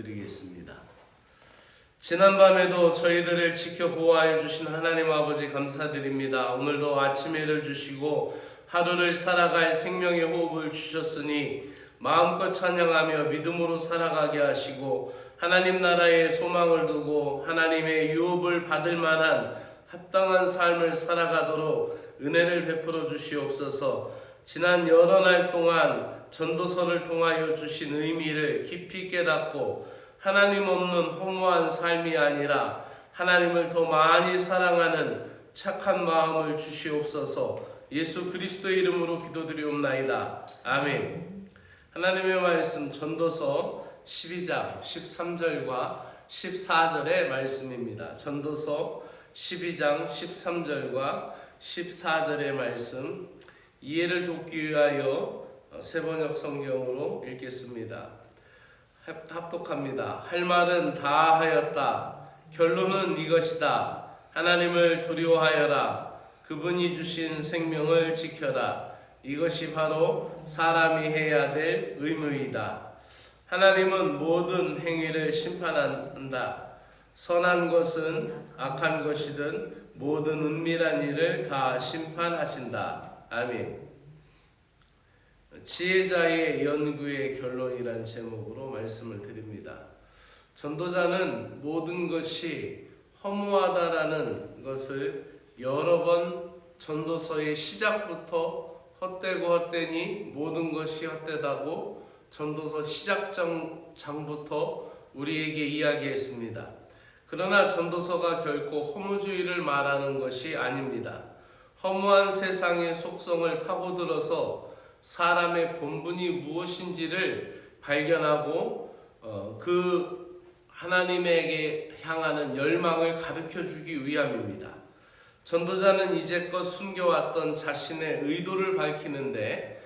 드리겠습니다. 지난밤에도 저희들을 지켜 보호하여 주신 하나님 아버지 감사드립니다. 오늘도 아침에를 주시고 하루를 살아갈 생명의 호흡을 주셨으니 마음껏 찬양하며 믿음으로 살아가게 하시고 하나님 나라의 소망을 두고 하나님의 유업을 받을 만한 합당한 삶을 살아가도록 은혜를 베풀어 주시옵소서. 지난 여러 날 동안 전도서를 통하여 주신 의미를 깊이 깨닫고 하나님 없는 허무한 삶이 아니라 하나님을 더 많이 사랑하는 착한 마음을 주시옵소서. 예수 그리스도의 이름으로 기도드리옵나이다. 아멘. 하나님의 말씀 전도서 12장 13절과 14절의 말씀입니다. 전도서 12장 13절과 14절의 말씀 이해를 돕기 위하여 세번역 성경으로 읽겠습니다. 합독합니다. 할 말은 다 하였다. 결론은 이것이다. 하나님을 두려워하여라. 그분이 주신 생명을 지켜라. 이것이 바로 사람이 해야 될 의무이다. 하나님은 모든 행위를 심판한다. 선한 것은 악한 것이든 모든 은밀한 일을 다 심판하신다. 아멘. 지혜자의 연구의 결론이란 제목으로 말씀을 드립니다. 전도자는 모든 것이 허무하다라는 것을 여러 번 전도서의 시작부터 헛되고 헛되니 모든 것이 헛되다고 전도서 시작장부터 우리에게 이야기했습니다. 그러나 전도서가 결코 허무주의를 말하는 것이 아닙니다. 허무한 세상의 속성을 파고들어서 사람의 본분이 무엇인지를 발견하고 그 하나님에게 향하는 열망을 가르쳐주기 위함입니다. 전도자는 이제껏 숨겨왔던 자신의 의도를 밝히는데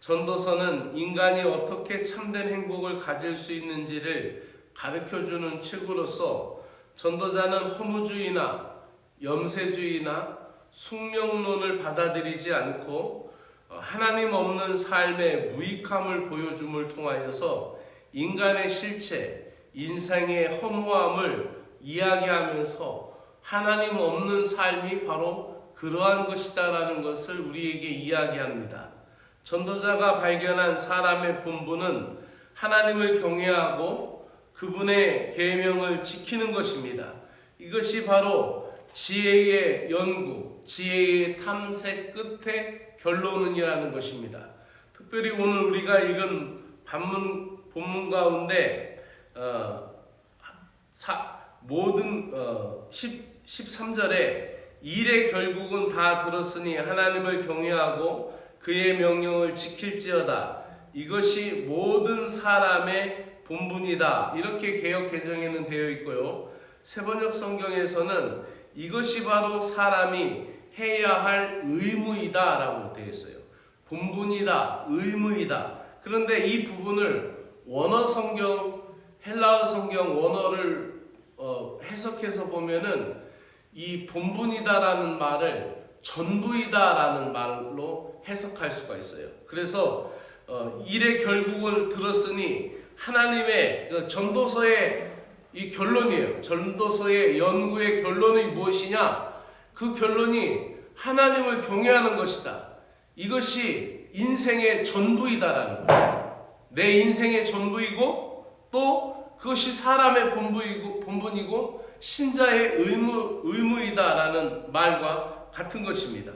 전도서는 인간이 어떻게 참된 행복을 가질 수 있는지를 가르쳐주는 책으로서 전도자는 허무주의나 염세주의나 숙명론을 받아들이지 않고 하나님 없는 삶의 무익함을 보여줌을 통하여서 인간의 실체, 인생의 허무함을 이야기하면서 하나님 없는 삶이 바로 그러한 것이다라는 것을 우리에게 이야기합니다. 전도자가 발견한 사람의 본분은 하나님을 경외하고 그분의 계명을 지키는 것입니다. 이것이 바로 지혜의 연구, 지혜의 탐색 끝에 결론이라는 것입니다. 특별히 오늘 우리가 읽은 본문 가운데 13절에 일의 결국은 다 들었으니 하나님을 경외하고 그의 명령을 지킬지어다. 이것이 모든 사람의 본분이다. 이렇게 개역 개정에는 되어 있고요. 세번역 성경에서는 이것이 바로 사람이 해야 할 의무이다 라고 되어 있어요. 본분이다, 의무이다. 그런데 이 부분을 원어 성경, 헬라어 성경 원어를 해석해서 보면은 이 본분이다라는 말을 전부이다라는 말로 해석할 수가 있어요. 그래서 일의 결국을 들었으니 하나님의 전도서의 이 결론이에요. 전도서의 연구의 결론이 무엇이냐? 그 결론이 하나님을 경외하는 것이다. 이것이 인생의 전부이다라는 거예요. 내 인생의 전부이고 또 그것이 사람의 본분이고 신자의 의무이다라는 말과 같은 것입니다.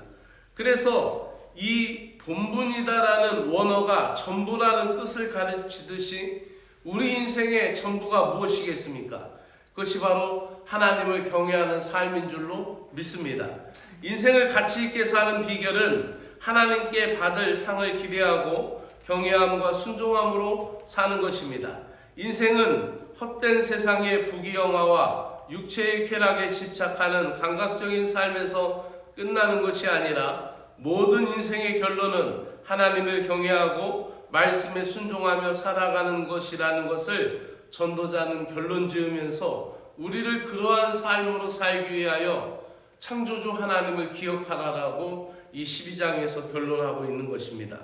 그래서 이 본분이다라는 원어가 전부라는 뜻을 가르치듯이 우리 인생의 전부가 무엇이겠습니까? 그것이 바로 하나님을 경외하는 삶인 줄로 믿습니다. 인생을 가치 있게 사는 비결은 하나님께 받을 상을 기대하고 경외함과 순종함으로 사는 것입니다. 인생은 헛된 세상의 부귀영화와 육체의 쾌락에 집착하는 감각적인 삶에서 끝나는 것이 아니라 모든 인생의 결론은 하나님을 경외하고 말씀에 순종하며 살아가는 것이라는 것을 전도자는 결론 지으면서 우리를 그러한 삶으로 살기 위하여 창조주 하나님을 기억하라라고 이 12장에서 결론하고 있는 것입니다.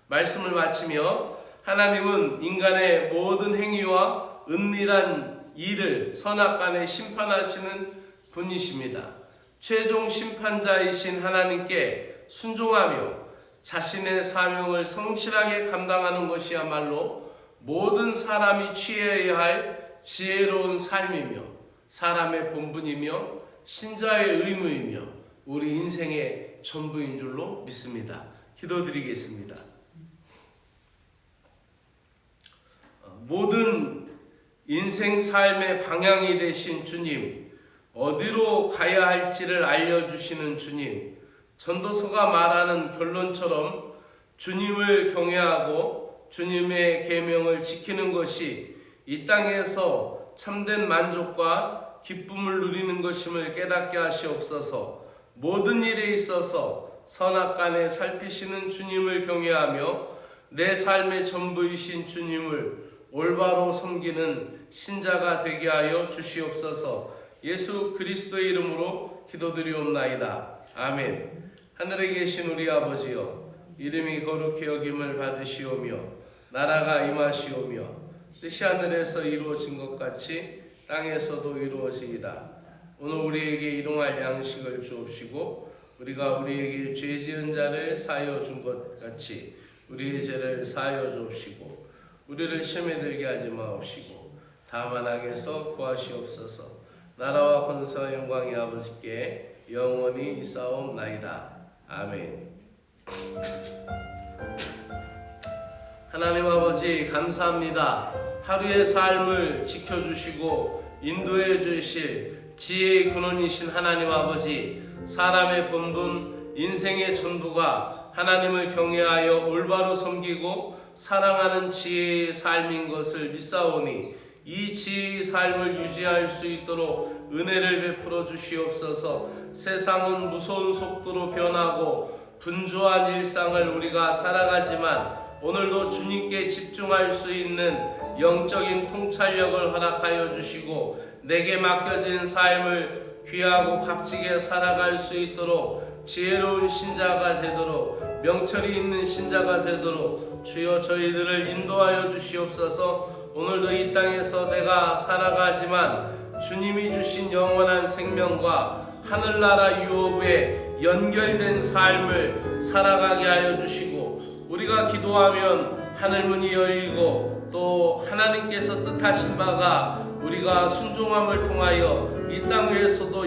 말씀을 마치며 하나님은 인간의 모든 행위와 은밀한 일을 선악간에 심판하시는 분이십니다. 최종 심판자이신 하나님께 순종하며 자신의 사명을 성실하게 감당하는 것이야말로 모든 사람이 취해야 할 지혜로운 삶이며 사람의 본분이며 신자의 의무이며 우리 인생의 전부인 줄로 믿습니다. 기도드리겠습니다. 모든 인생 삶의 방향이 되신 주님, 어디로 가야 할지를 알려주시는 주님, 전도서가 말하는 결론처럼 주님을 경외하고 주님의 계명을 지키는 것이 이 땅에서 참된 만족과 기쁨을 누리는 것임을 깨닫게 하시옵소서. 모든 일에 있어서 선악간에 살피시는 주님을 경외하며 내 삶의 전부이신 주님을 올바로 섬기는 신자가 되게 하여 주시옵소서. 예수 그리스도의 이름으로 기도드리옵나이다. 아멘. 하늘에 계신 우리 아버지여, 이름이 거룩히 여김을 받으시오며 나라가 임하시오며 뜻이 하늘에서 이루어진 것 같이 땅에서도 이루어지이다. 오늘 우리에게 일용할 양식을 주옵시고 우리가 우리에게 죄 지은 자를 사하여 준 것 같이 우리의 죄를 사하여 주옵시고 우리를 시험에 들게 하지 마옵시고 다만 악에서 구하시옵소서. 나라와 권세와 영광이 아버지께 영원히 있사옵나이다. 아멘. 하나님 아버지 감사합니다. 하루의 삶을 지켜주시고 인도해 주실 지혜의 근원이신 하나님 아버지, 사람의 본분, 인생의 전부가 하나님을 경외하여 올바로 섬기고 사랑하는 지혜의 삶인 것을 믿사오니 이 지혜의 삶을 유지할 수 있도록 은혜를 베풀어 주시옵소서. 세상은 무서운 속도로 변하고 분주한 일상을 우리가 살아가지만 오늘도 주님께 집중할 수 있는 영적인 통찰력을 허락하여 주시고 내게 맡겨진 삶을 귀하고 값지게 살아갈 수 있도록 지혜로운 신자가 되도록 명철이 있는 신자가 되도록 주여 저희들을 인도하여 주시옵소서. 오늘도 이 땅에서 내가 살아가지만 주님이 주신 영원한 생명과 하늘나라 유업에 연결된 삶을 살아가게 하여 주시고 우리가 기도하면 하늘문이 열리고 또 하나님께서 뜻하신 바가 우리가 순종함을 통하여 이 땅 위에서도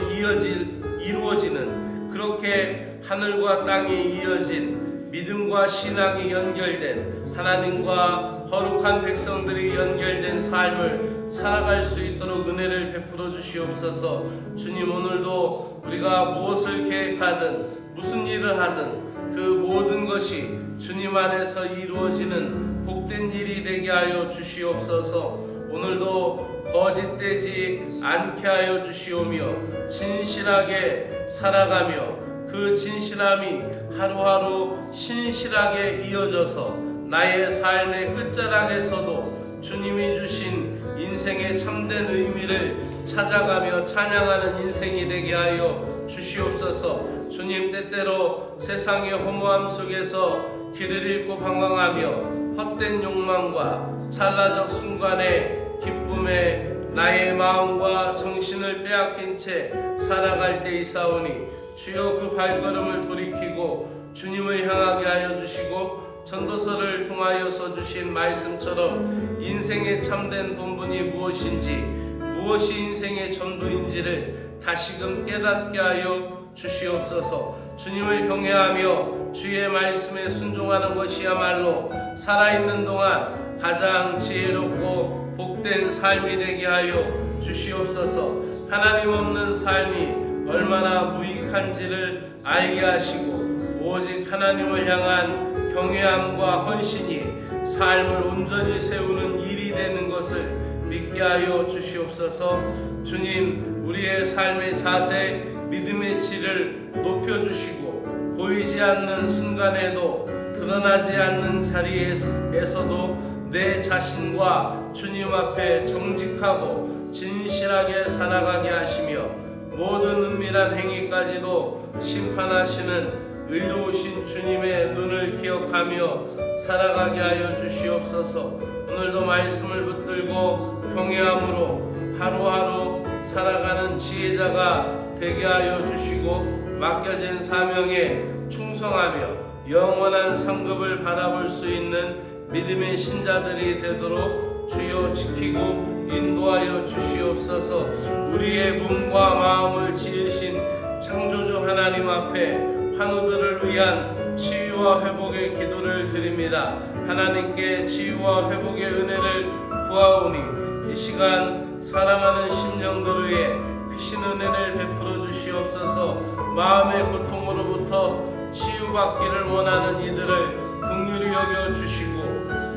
이루어지는 그렇게 하늘과 땅이 이어진 믿음과 신앙이 연결된 하나님과 거룩한 백성들이 연결된 삶을 살아갈 수 있도록 은혜를 베풀어 주시옵소서. 주님, 오늘도 우리가 무엇을 계획하든 무슨 일을 하든 그 모든 것이 주님 안에서 이루어지는 복된 일이 되게 하여 주시옵소서. 오늘도 거짓되지 않게 하여 주시오며 진실하게 살아가며 그 진실함이 하루하루 신실하게 이어져서 나의 삶의 끝자락에서도 주님이 주신 인생의 참된 의미를 찾아가며 찬양하는 인생이 되게 하여 주시옵소서. 주님, 때때로 세상의 허무함 속에서 길을 잃고 방황하며 헛된 욕망과 찰나적 순간의 기쁨에 나의 마음과 정신을 빼앗긴 채 살아갈 때 있사오니 주여 그 발걸음을 돌이키고 주님을 향하게 하여 주시고 전도서를 통하여서 주신 말씀처럼 인생의 참된 본분이 무엇인지 무엇이 인생의 전부인지를 다시금 깨닫게 하여 주시옵소서. 주님을 경외하며 주의 말씀에 순종하는 것이야말로 살아있는 동안 가장 지혜롭고 복된 삶이 되게 하여 주시옵소서. 하나님 없는 삶이 얼마나 무익한지를 알게 하시고 오직 하나님을 향한 경외함과 헌신이 삶을 온전히 세우는 일이 되는 것을 믿게 하여 주시옵소서. 주님, 우리의 삶의 자세, 믿음의 질을 높여주시고 보이지 않는 순간에도 드러나지 않는 자리에서도 내 자신과 주님 앞에 정직하고 진실하게 살아가게 하시며 모든 은밀한 행위까지도 심판하시는 의로우신 주님의 눈을 기억하며 살아가게 하여 주시옵소서. 오늘도 말씀을 붙들고 경외함으로 하루하루 살아가는 지혜자가 되게 하여 주시고 맡겨진 사명에 충성하며 영원한 상급을 바라볼 수 있는 믿음의 신자들이 되도록 주여 지키고 인도하여 주시옵소서. 우리의 몸과 마음을 지으신 창조주 하나님 앞에 환우들을 위한 치유와 회복의 기도를 드립니다. 하나님께 치유와 회복의 은혜를 구하오니 이 시간 사랑하는 심령들 위해 크신 은혜를 베풀어 주시옵소서. 마음의 고통으로부터 치유받기를 원하는 이들을 긍휼히 여겨 주시고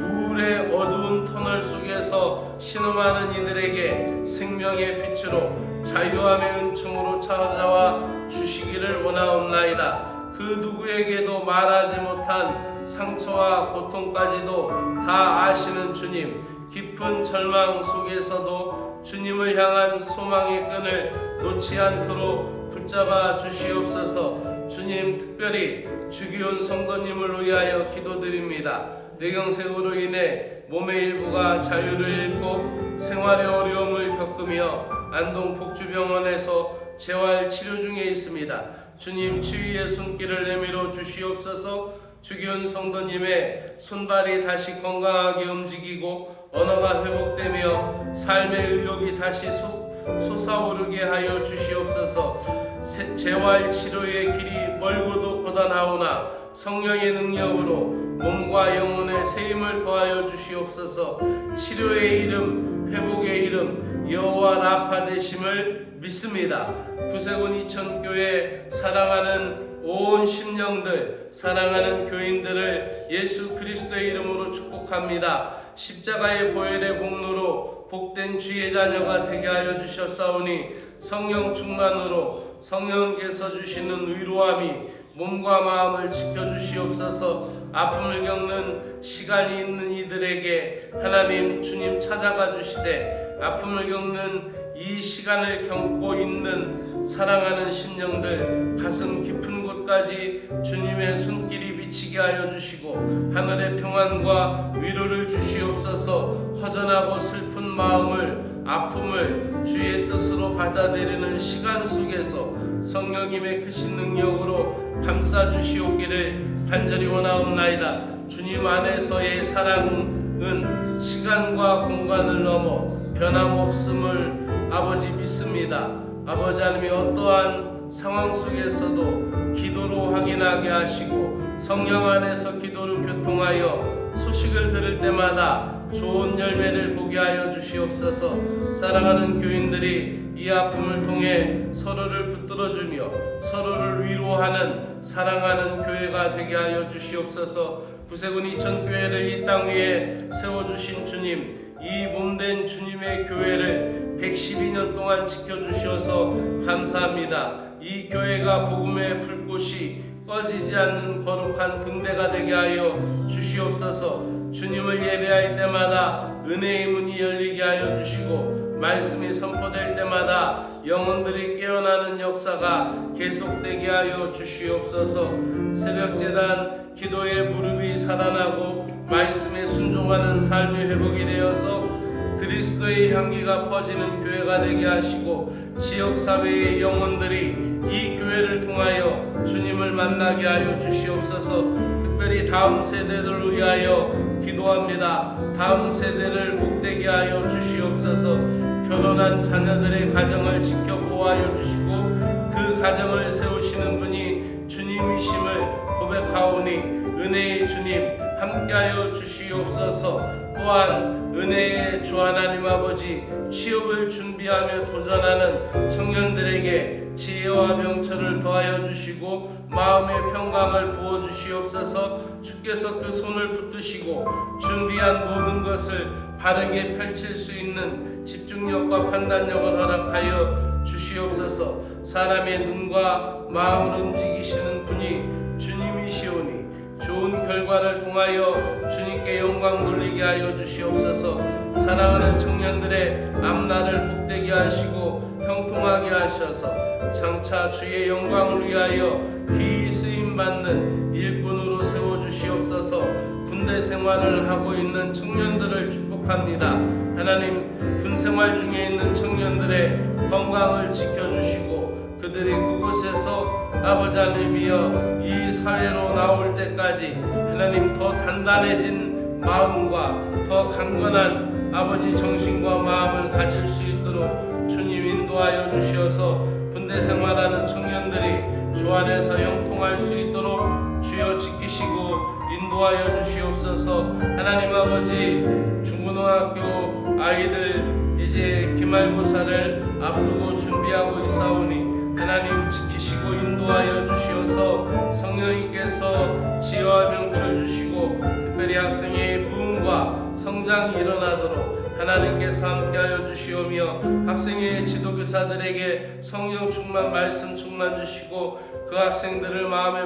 우울의 어두운 터널 속에서 신음하는 이들에게 생명의 빛으로 자유함의 은총으로 찾아와 주시기를 원하옵나이다. 그 누구에게도 말하지 못한 상처와 고통까지도 다 아시는 주님, 깊은 절망 속에서도 주님을 향한 소망의 끈을 놓지 않도록 붙잡아 주시옵소서. 주님, 특별히 주기온 성도님을 위하여 기도드립니다. 뇌경색으로 인해 몸의 일부가 자유를 잃고 생활의 어려움을 겪으며 안동 복주병원에서 재활 치료 중에 있습니다. 주님, 치유의 손길을 내밀어 주시옵소서. 주기온 성도님의 손발이 다시 건강하게 움직이고 언어가 회복되며 삶의 의욕이 다시 솟아오르게 하여 주시옵소서. 재활 치료의 길이 멀고도 고단하오나 성령의 능력으로 몸과 영혼의 새 힘을 더하여 주시옵소서. 치료의 이름, 회복의 이름 여호와 라파 되심을 믿습니다. 구세군 이천교회 사랑하는 온 심령들, 사랑하는 교인들을 예수 그리스도의 이름으로 축복합니다. 십자가의 보혈의 공로로 복된 주의 자녀가 되게 하여 주셨사오니 성령 충만으로 성령께서 주시는 위로함이 몸과 마음을 지켜주시옵소서. 아픔을 겪는 시간이 있는 이들에게 하나님 주님 찾아가 주시되 아픔을 겪는 이 시간을 겪고 있는 사랑하는 심령들 가슴 깊은 곳까지 주님의 손길이 미치게 하여 주시고 하늘의 평안과 위로를 주시옵소서. 허전하고 슬픈 마음을 아픔을 주의 뜻으로 받아들이는 시간 속에서 성령님의 크신 능력으로 감싸 주시오기를 간절히 원하옵나이다. 주님 안에서의 사랑은 시간과 공간을 넘어 변함없음을 아버지 믿습니다. 아버지 하나님이 어떠한 상황 속에서도 기도로 확인하게 하시고 성령 안에서 기도로 교통하여 소식을 들을 때마다 좋은 열매를 보게 하여 주시옵소서. 사랑하는 교인들이 이 아픔을 통해 서로를 붙들어주며 서로를 위로하는 사랑하는 교회가 되게 하여 주시옵소서. 구세군 이천교회를 이 땅 위에 세워주신 주님, 이 몸된 주님의 교회를 112년 동안 지켜주셔서 감사합니다. 이 교회가 복음의 불꽃이 꺼지지 않는 거룩한 등대가 되게 하여 주시옵소서. 주님을 예배할 때마다 은혜의 문이 열리게 하여 주시고 말씀이 선포될 때마다 영혼들이 깨어나는 역사가 계속되게 하여 주시옵소서. 새벽제단 기도의 무릎이 살아나고 말씀에 순종하는 삶의 회복이 되어서 그리스도의 향기가 퍼지는 교회가 되게 하시고 지역사회의 영혼들이 이 교회를 통하여 주님을 만나게 하여 주시옵소서. 특별히 다음 세대들을 위하여 기도합니다. 다음 세대를 복되게 하여 주시옵소서. 결혼한 자녀들의 가정을 지켜보호하여 주시고 그 가정을 세우시는 분이 주님이심을 고백하오니 은혜의 주님 함께하여 주시옵소서. 또한 은혜의 주 하나님 아버지, 취업을 준비하며 도전하는 청년들에게 지혜와 명철을 더하여 주시고 마음의 평강을 부어 주시옵소서. 주께서 그 손을 붙드시고 준비한 모든 것을 바르게 펼칠 수 있는 집중력과 판단력을 허락하여 주시옵소서. 사람의 눈과 마음을 움직이시는 분이 주님이시오니 좋은 결과를 통하여 주님께 영광 돌리게 하여 주시옵소서. 사랑하는 청년들의 앞날을 복되게 하시고 형통하게 하셔서 장차 주의 영광을 위하여 귀히 쓰임받는 일꾼으로 세워주시옵소서. 군대 생활을 하고 있는 청년들을 축복하옵소서. 축복합니다. 하나님, 군 생활 중에 있는 청년들의 건강을 지켜주시고 그들이 그곳에서 아버지 하나님이여 이 사회로 나올 때까지 하나님 더 단단해진 마음과 더 강건한 아버지 정신과 마음을 가질 수 있도록 주님 인도하여 주시어서 군대 생활하는 청년들이 주 안에서 형통할 수 있도록 주여 지키시고 인도하여 주시옵소서. 하나님 아버지, 중고등학교 아이들 이제 기말고사를 앞두고 준비하고 있사오니 하나님 지키시고 인도하여 주시어서 성령님께서 지혜와 명철 주시고 특별히 학생의 부흥과 성장이 일어나도록 하나님께서 함께하여 주시오며 학생의 지도교사들에게 성령 충만 말씀 충만 주시고 그 학생들을 마음에